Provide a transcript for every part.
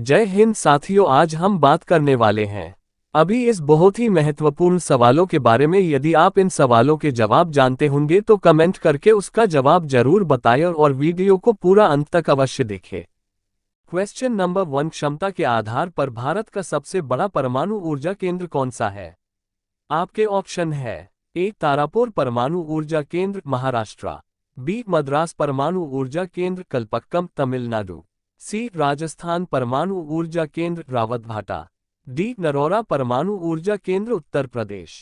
जय हिंद साथियों, आज हम बात करने वाले हैं अभी इस बहुत ही महत्वपूर्ण सवालों के बारे में। यदि आप इन सवालों के जवाब जानते होंगे तो कमेंट करके उसका जवाब जरूर बताएं और वीडियो को पूरा अंत तक अवश्य देखें। क्वेश्चन नंबर 1, क्षमता के आधार पर भारत का सबसे बड़ा परमाणु ऊर्जा केंद्र कौन सा है? आपके ऑप्शन है: ए तारापुर परमाणु ऊर्जा केंद्र महाराष्ट्र, बी मद्रास परमाणु ऊर्जा केंद्र कलपक्कम तमिलनाडु, सी राजस्थान परमाणु ऊर्जा केंद्र रावतभाटा, डी नरौरा परमाणु ऊर्जा केंद्र उत्तर प्रदेश।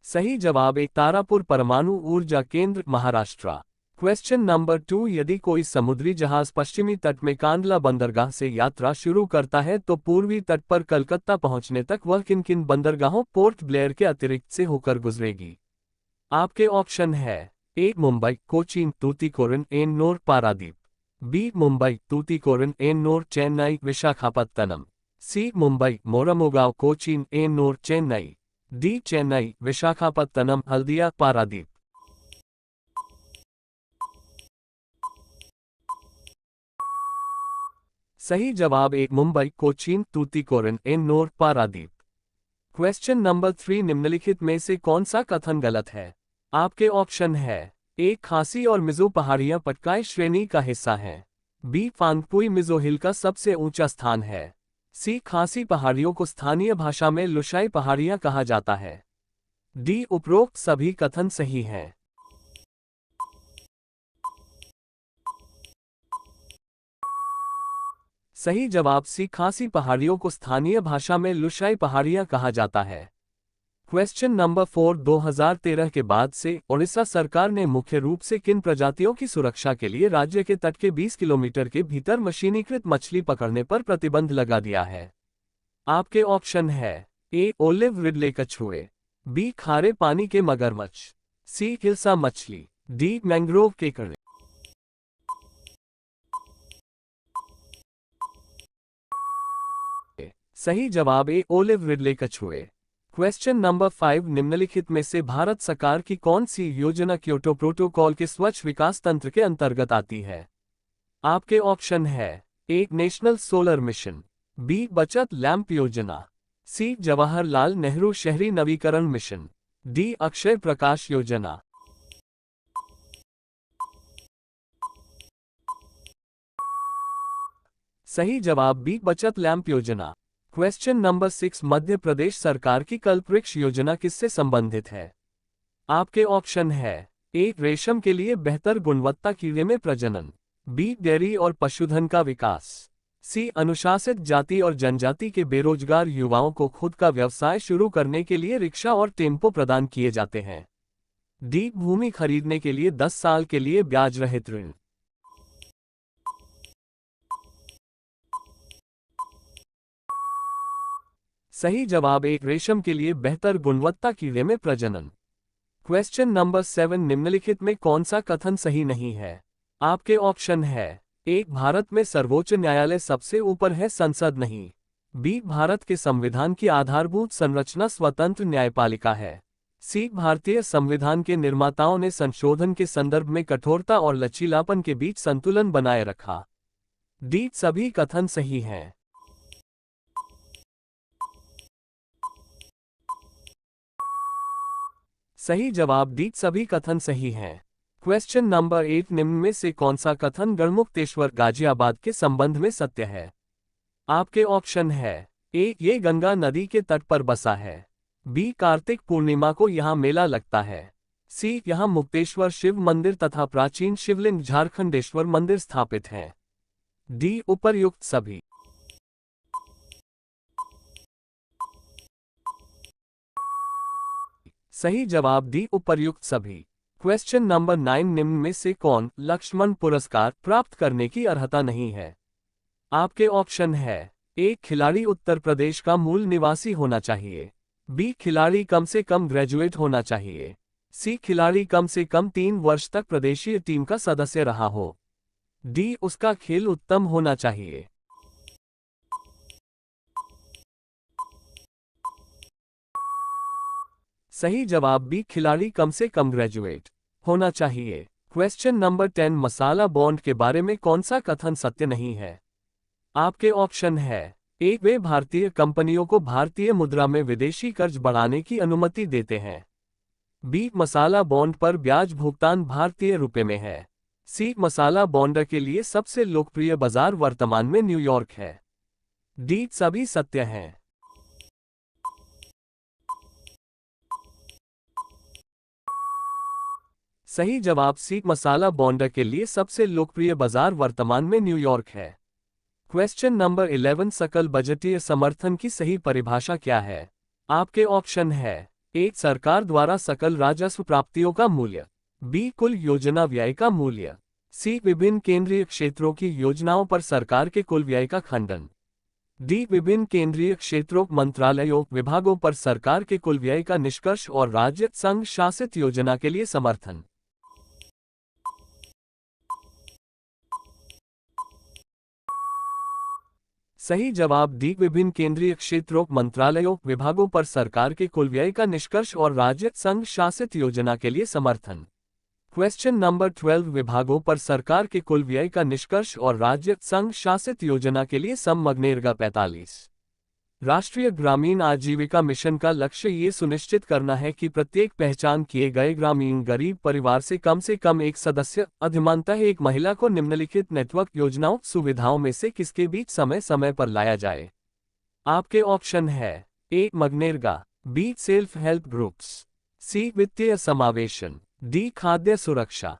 सही जवाब एक तारापुर परमाणु ऊर्जा केंद्र महाराष्ट्र। क्वेश्चन नंबर 2, यदि कोई समुद्री जहाज पश्चिमी तट में कांडला बंदरगाह से यात्रा शुरू करता है तो पूर्वी तट पर कलकत्ता पहुंचने तक वह किन किन बंदरगाहों पोर्ट ब्लेयर के अतिरिक्त से होकर गुजरेगी? आपके ऑप्शन है: ए मुंबई, कोचीन, तूतीकोरिन, एन्नोर, पारादीप, बी मुंबई, तूतीकोरिन, एन्नोर, चेन्नई, विशाखापत्तनम, सी मुंबई, मोरमुगांव, कोचीन, एन्नोर, चेन्नई, डी चेन्नई, विशाखापत्तनम, हल्दिया, पारादीप। सही जवाब एक मुंबई, कोचीन, तूतीकोरिन, एन्नोर, पारादीप। क्वेश्चन नंबर 3, निम्नलिखित में से कौन सा कथन गलत है? आपके ऑप्शन है: ए खासी और मिजो पहाड़ियां पटकाई श्रेणी का हिस्सा हैं, बी फांगपुई मिजो हिल का सबसे ऊंचा स्थान है, सी खासी पहाड़ियों को स्थानीय भाषा में लुशाई पहाड़ियां कहा जाता है, डी उपरोक्त सभी कथन सही हैं। सही जवाब सी खासी पहाड़ियों को स्थानीय भाषा में लुशाई पहाड़ियां कहा जाता है। क्वेश्चन नंबर 4, 2013 के बाद से ओडिशा सरकार ने मुख्य रूप से किन प्रजातियों की सुरक्षा के लिए राज्य के तट के 20 किलोमीटर के भीतर मशीनीकृत मछली पकड़ने पर प्रतिबंध लगा दिया है? आपके ऑप्शन है: ए ओलिव रिडले कछुए, बी खारे पानी के मगरमच्छ, सी हिल्सा मछली, डी मैंग्रोव केकड़े। सही जवाब ए ओलिव रिडले कछुए। क्वेश्चन नंबर 5, निम्नलिखित में से भारत सरकार की कौन सी योजना क्योटो प्रोटोकॉल के स्वच्छ विकास तंत्र के अंतर्गत आती है? आपके ऑप्शन है: ए नेशनल सोलर मिशन, बी बचत लैंप योजना, सी जवाहरलाल नेहरू शहरी नवीकरण मिशन, डी अक्षय प्रकाश योजना। सही जवाब बी बचत लैंप योजना। क्वेश्चन नंबर 6, मध्य प्रदेश सरकार की कल्पवृक्ष योजना किससे संबंधित है? आपके ऑप्शन है: ए रेशम के लिए बेहतर गुणवत्ता कीड़े में प्रजनन, बी डेयरी और पशुधन का विकास, सी अनुशासित जाति और जनजाति के बेरोजगार युवाओं को खुद का व्यवसाय शुरू करने के लिए रिक्शा और टेम्पो प्रदान किए जाते हैं, डी भूमि खरीदने के लिए 10 साल के लिए ब्याज रहित ऋण। सही जवाब एक रेशम के लिए बेहतर गुणवत्ता कीड़े में प्रजनन। क्वेश्चन नंबर 7, निम्नलिखित में कौन सा कथन सही नहीं है? आपके ऑप्शन है: ए भारत में सर्वोच्च न्यायालय सबसे ऊपर है, संसद नहीं, बी भारत के संविधान की आधारभूत संरचना स्वतंत्र न्यायपालिका है, सी भारतीय संविधान के निर्माताओं ने संशोधन के संदर्भ में कठोरता और लचीलापन के बीच संतुलन बनाए रखा, डी सभी कथन सही हैं। सही जवाब डी सभी कथन सही हैं। क्वेश्चन नंबर 8, निम्न में से कौन सा कथन गढ़मुक्तेश्वर गाजियाबाद के संबंध में सत्य है? आपके ऑप्शन है: ए ये गंगा नदी के तट पर बसा है, बी कार्तिक पूर्णिमा को यहाँ मेला लगता है, सी यहाँ मुक्तेश्वर शिव मंदिर तथा प्राचीन शिवलिंग झारखंडेश्वर मंदिर स्थापित हैं, डी उपर्युक्त सभी। सही जवाब डी उपर्युक्त सभी। क्वेश्चन नंबर 9, निम्न में से कौन लक्ष्मण पुरस्कार प्राप्त करने की अर्हता नहीं है? आपके ऑप्शन है: ए खिलाड़ी उत्तर प्रदेश का मूल निवासी होना चाहिए, बी खिलाड़ी कम से कम ग्रेजुएट होना चाहिए, सी खिलाड़ी कम से कम 3 वर्ष तक प्रदेशीय टीम का सदस्य रहा हो, डी उसका खेल उत्तम होना चाहिए। सही जवाब बी खिलाड़ी कम से कम ग्रेजुएट होना चाहिए। क्वेश्चन नंबर 10 मसाला बॉन्ड के बारे में कौन सा कथन सत्य नहीं है? आपके ऑप्शन है ए, वे भारतीय कंपनियों को भारतीय मुद्रा में विदेशी कर्ज बढ़ाने की अनुमति देते हैं। बी, मसाला बॉन्ड पर ब्याज भुगतान भारतीय रुपए में है। सी, मसाला बॉन्ड के लिए सबसे लोकप्रिय बाजार वर्तमान में न्यूयॉर्क है। डी, सभी सत्य हैं। सही जवाब सी, मसाला बॉन्ड के लिए सबसे लोकप्रिय बाजार वर्तमान में न्यूयॉर्क है। क्वेश्चन नंबर 11 सकल बजटीय समर्थन की सही परिभाषा क्या है? आपके ऑप्शन है ए, सरकार द्वारा सकल राजस्व प्राप्तियों का मूल्य। बी, कुल योजना व्यय का मूल्य। सी, विभिन्न केंद्रीय क्षेत्रों की योजनाओं पर सरकार के कुल व्यय का खंडन। डी, विभिन्न केंद्रीय क्षेत्रों मंत्रालयों विभागों पर सरकार के कुल व्यय का निष्कर्ष और राज्य संघ शासित योजना के लिए समर्थन। सही जवाब डी, विभिन्न केंद्रीय क्षेत्रों मंत्रालयों विभागों पर सरकार के कुल व्यय का निष्कर्ष और राज्य संघ शासित योजना के लिए समर्थन। क्वेश्चन नंबर 12 विभागों पर सरकार के कुल व्यय का निष्कर्ष और राज्य संघ शासित योजना के लिए सममग्नेरगा 45। राष्ट्रीय ग्रामीण आजीविका मिशन का लक्ष्य ये सुनिश्चित करना है कि प्रत्येक पहचान किए गए ग्रामीण गरीब परिवार से कम एक सदस्य, अधिमानतः एक महिला को निम्नलिखित नेटवर्क योजनाओं सुविधाओं में से किसके बीच समय समय पर लाया जाए? आपके ऑप्शन है A, MGNREGA. B, self help groups. C, वित्तीय समावेशन। डी, खाद्य सुरक्षा।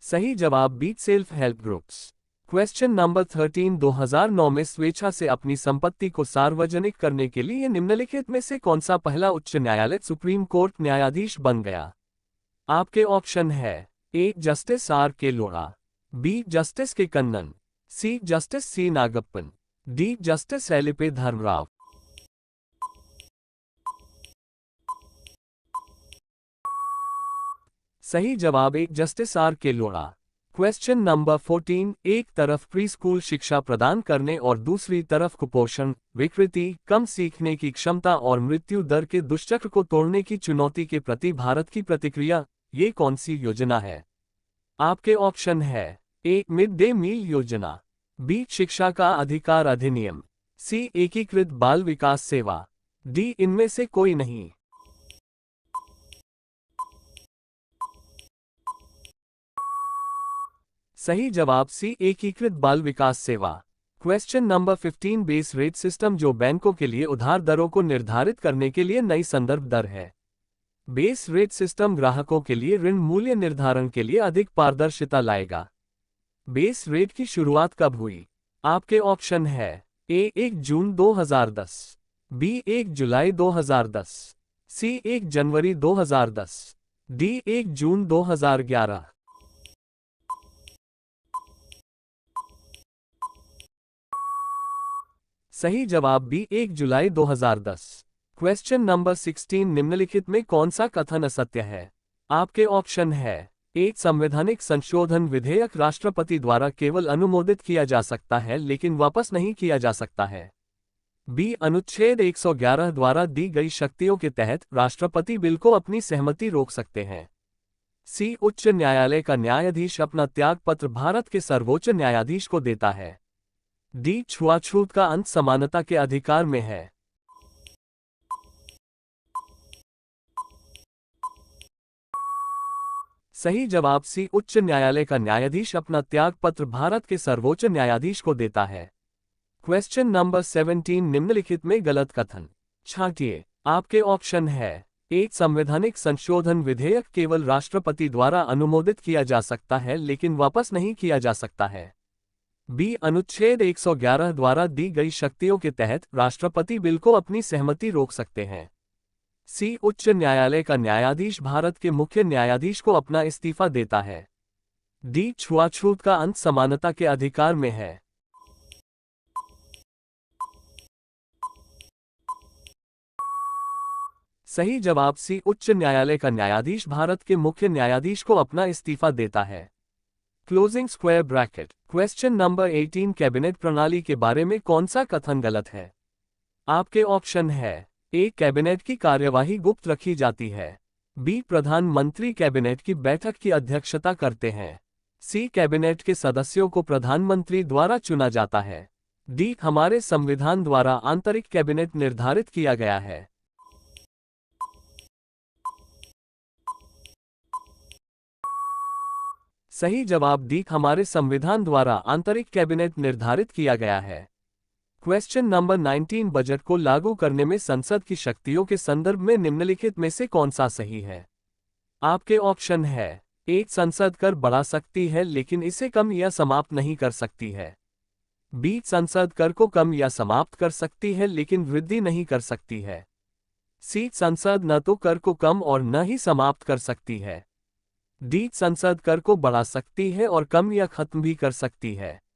सही जवाब B, self help groups. Question number 13 2009 में स्वेच्छा से अपनी संपत्ति को सार्वजनिक करने के लिए निम्नलिखित में से कौन सा पहला उच्च न्यायालय सुप्रीम कोर्ट न्यायाधीश बन गया? आपके ऑप्शन है ए, जस्टिस आर के Lodha. B, justice K Kannan. C, justice C Nagappan. D, justice Elipe Dharmarao. सही जवाब एक, जस्टिस आर के लोढ़ा। क्वेश्चन नंबर 14 एक तरफ प्री स्कूल शिक्षा प्रदान करने और दूसरी तरफ कुपोषण, विकृति, कम सीखने की क्षमता और मृत्यु दर के दुष्चक्र को तोड़ने की चुनौती के प्रति भारत की प्रतिक्रिया, ये कौन सी योजना है? आपके ऑप्शन है ए, मिड डे मील योजना। बी, शिक्षा का अधिकार अधिनियम। सी, एकीकृत बाल विकास सेवा। डी, इनमें से कोई नहीं। सही जवाब सी, एकीकृत बाल विकास सेवा। Question number 15 base rate system जो बैंकों के लिए उधार दरों को निर्धारित करने के लिए नई संदर्भ दर है। बेस रेट सिस्टम ग्राहकों के लिए ऋण मूल्य निर्धारण के लिए अधिक पारदर्शिता लाएगा। बेस रेट की शुरुआत कब हुई? आपके ऑप्शन है ए, 1 जून 2010। बी, 1 जुलाई 2010। सी, 1 जनवरी 2010। डी, 1 जून 2011। सही जवाब बी, 1 जुलाई 2010। क्वेश्चन नंबर 16 निम्नलिखित में कौन सा कथन असत्य है? आपके ऑप्शन है ए, संवैधानिक संशोधन विधेयक राष्ट्रपति द्वारा केवल अनुमोदित किया जा सकता है लेकिन वापस नहीं किया जा सकता है। बी, अनुच्छेद 111 द्वारा दी गई शक्तियों के तहत राष्ट्रपति बिल को अपनी सहमति रोक सकते हैं। सी, उच्च न्यायालय का न्यायाधीश अपना त्यागपत्र भारत के सर्वोच्च न्यायाधीश को देता है। डी, छुआछूत का अंत समानता के अधिकार में है। सही जवाब सी, उच्च न्यायालय का न्यायाधीश अपना त्यागपत्र भारत के सर्वोच्च न्यायाधीश को देता है। क्वेश्चन नंबर 17 निम्नलिखित में गलत कथन छांटिए। आपके ऑप्शन है ए, संवैधानिक संशोधन विधेयक केवल राष्ट्रपति द्वारा अनुमोदित किया जा सकता है लेकिन वापस नहीं किया जा सकता है। बी, अनुच्छेद 111 द्वारा दी गई शक्तियों के तहत राष्ट्रपति बिल को अपनी सहमति रोक सकते हैं। सी, उच्च न्यायालय का न्यायाधीश भारत के मुख्य न्यायाधीश को अपना इस्तीफा देता है। डी, छुआछूत का अंत समानता के अधिकार में है। सही जवाब सी, उच्च न्यायालय का न्यायाधीश भारत के मुख्य न्यायाधीश को अपना इस्तीफा देता है। Closing square bracket. Question number 18 cabinet प्रणाली के बारे में कौन सा कथन गलत है? आपके ऑप्शन है ए कैबिनेट की कार्यवाही गुप्त रखी जाती है। बी प्रधानमंत्री कैबिनेट की बैठक की अध्यक्षता करते हैं। सी कैबिनेट के सदस्यों को प्रधानमंत्री द्वारा चुना जाता है। डी हमारे संविधान द्वारा आंतरिक कैबिनेट निर्धारित किया गया है। सही जवाब डी हमारे संविधान द्वारा आंतरिक कैबिनेट निर्धारित किया गया है। क्वेश्चन नंबर 19 बजट को लागू करने में संसद की शक्तियों के संदर्भ में निम्नलिखित में से कौन सा सही है? आपके ऑप्शन है। एक संसद कर बढ़ा सकती है लेकिन इसे कम या समाप्त नहीं कर सकती है। बी संसद कर को कम या समाप्त कर सकती है लेकिन वृद्धि नहीं कर सकती है। सी संसद न तो कर को कम और न ही समाप्त कर सकती है। डी संसद कर को बढ़ा सकती है और कम या खत्म भी कर सकती है।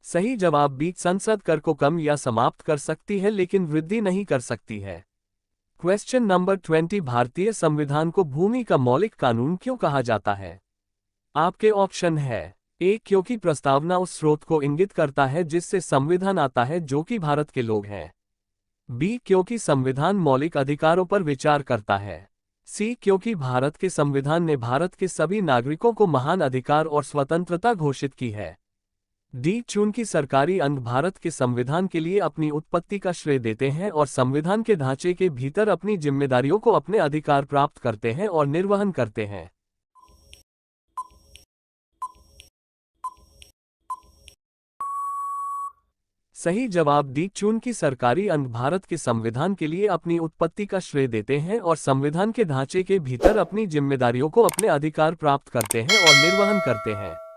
सही जवाब बी संसद कर को कम या समाप्त कर सकती है लेकिन वृद्धि नहीं कर सकती है। क्वेश्चन नंबर 20 भारतीय संविधान को भूमि का मौलिक कानून क्यों कहा जाता है? आपके ऑप्शन है। ए क्योंकि प्रस्तावना उस स्रोत को इंगित करता है जिससे संविधान आता है जो कि भारत के लोग हैं। बी क्योंकि संविधान मौलिक अधिकारों पर विचार करता है। सी क्योंकि भारत के संविधान ने भारत के सभी नागरिकों को महान अधिकार और स्वतंत्रता घोषित की है। डी चूंकि सरकारी अंग भारत के संविधान के लिए अपनी उत्पत्ति का श्रेय देते हैं और संविधान के ढांचे के भीतर अपनी जिम्मेदारियों को अपने अधिकार प्राप्त करते हैं और निर्वहन करते हैं। सही जवाब डी चूंकि सरकारी अंग भारत के संविधान के लिए अपनी उत्पत्ति का श्रेय देते हैं और संविधान के ढांचे के भीतर अपनी जिम्मेदारियों को अपने अधिकार प्राप्त करते हैं और निर्वहन करते हैं।